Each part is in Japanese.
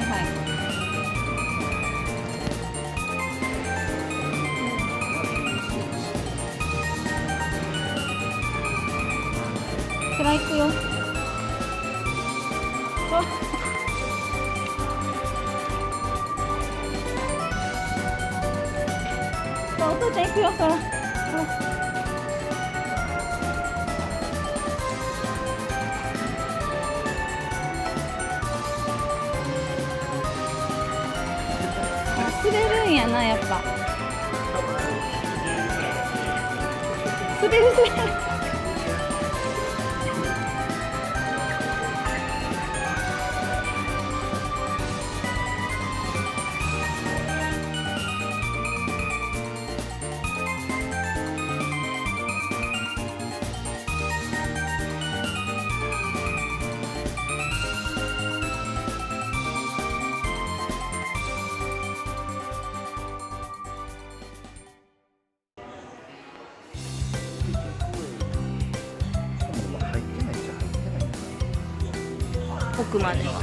はい。そら行くよ。お父ちゃん行くよ、そら。滑るんやな、やっぱ。滑る滑る。奥までは。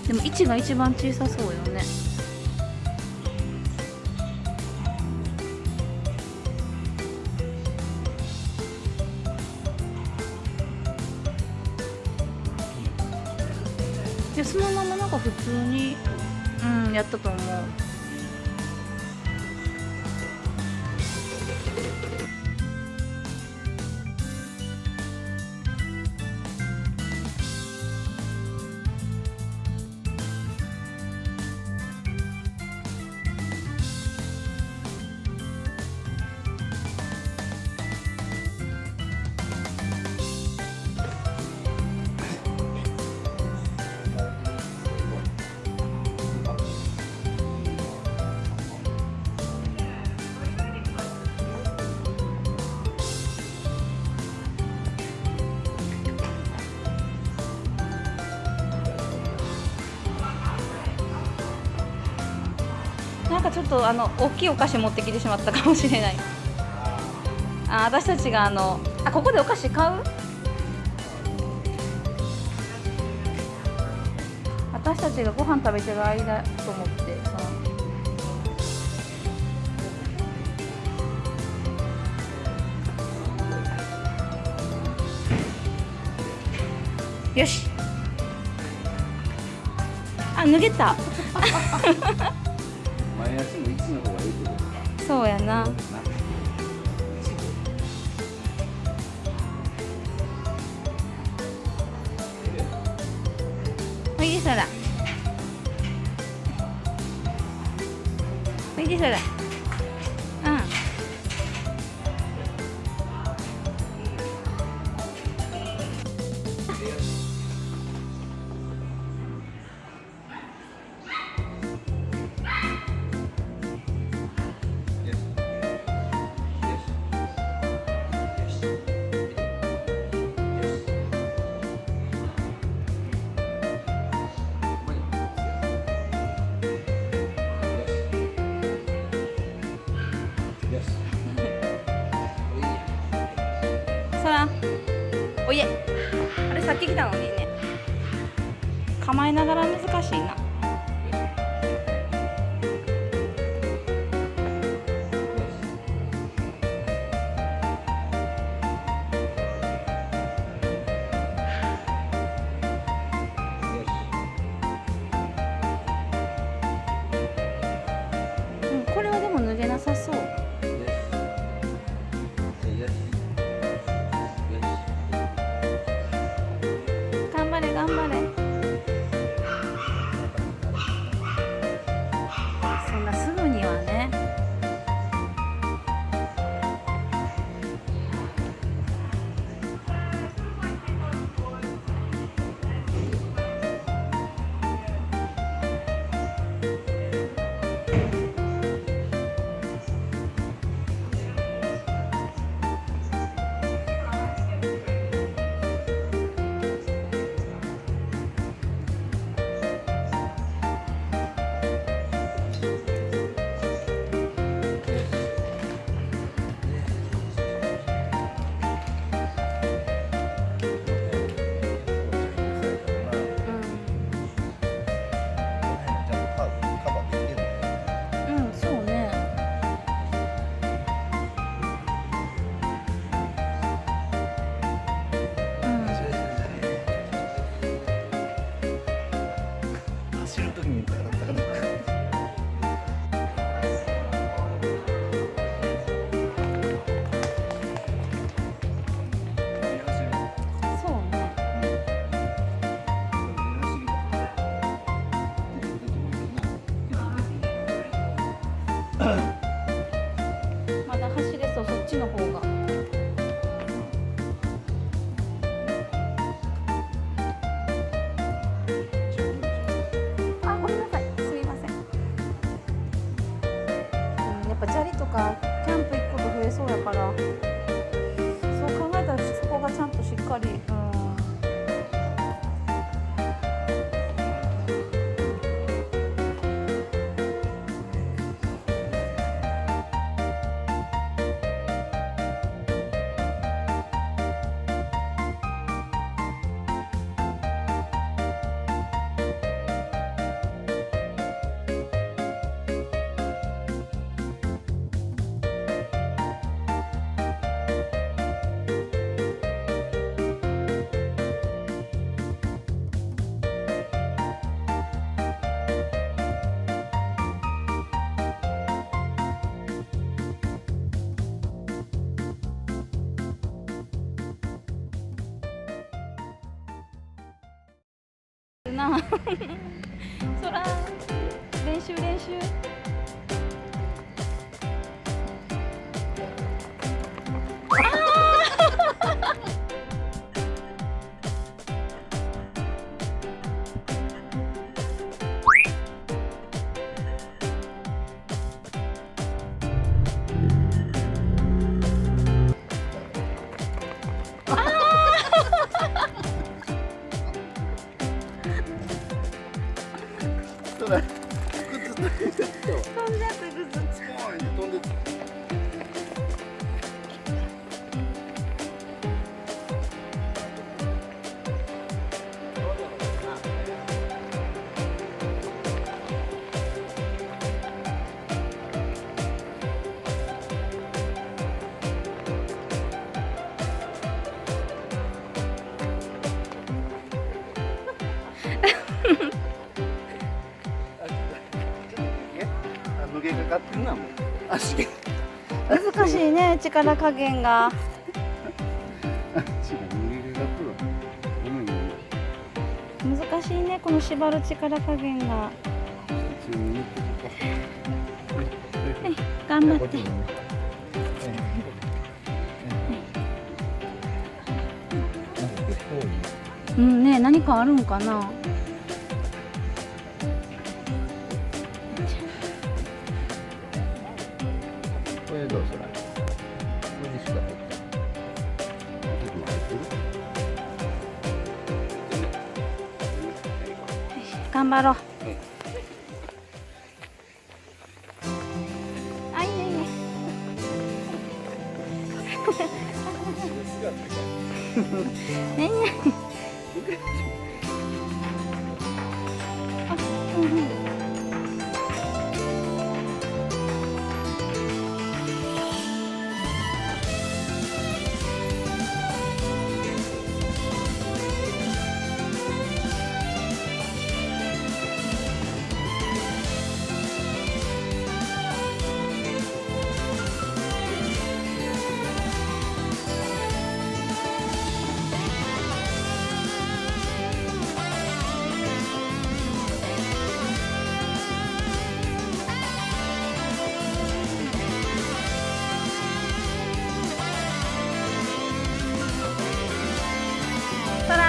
でも位置が一番小さそうよね。でそのままなんか普通にやったと思う。なんかちょっと大きいお菓子持ってきてしまったかもしれない。私たちがここでお菓子買う？私たちがご飯食べてる間と思って。よし。脱げた。前足も1の方がいいってことか。そうやな。おいでそら。おいでそら。そら。おいで。あれさっき来たのにね。構えながら難しいな。これはでも脱げなさそう。頑張れ頑張れ。そんなすぐにはね。走る時にだからだからそうね。まだ走れそう、そっちの方が。あ、ごめんなさい、すみません。やっぱ砂利とかキャンプ行くこと増えそうやから、そう考えたらそこがちゃんとしっかり、なそら練習練習。それ靴と飛んじゃった靴。スポーンって飛んでた。抜けかかってるなもう足が難しいね、力加減が。足が抜けかかってるわ。ごめんごめん。難しいね、この縛る力加減が。普通に言ってこう。頑張って。うんね、何かあるんかな。これどうする？これでしか入ってない。ちょっと待ってる？頑張ろう。あ、いいねいいね。ねね。あ、うんうん。そら。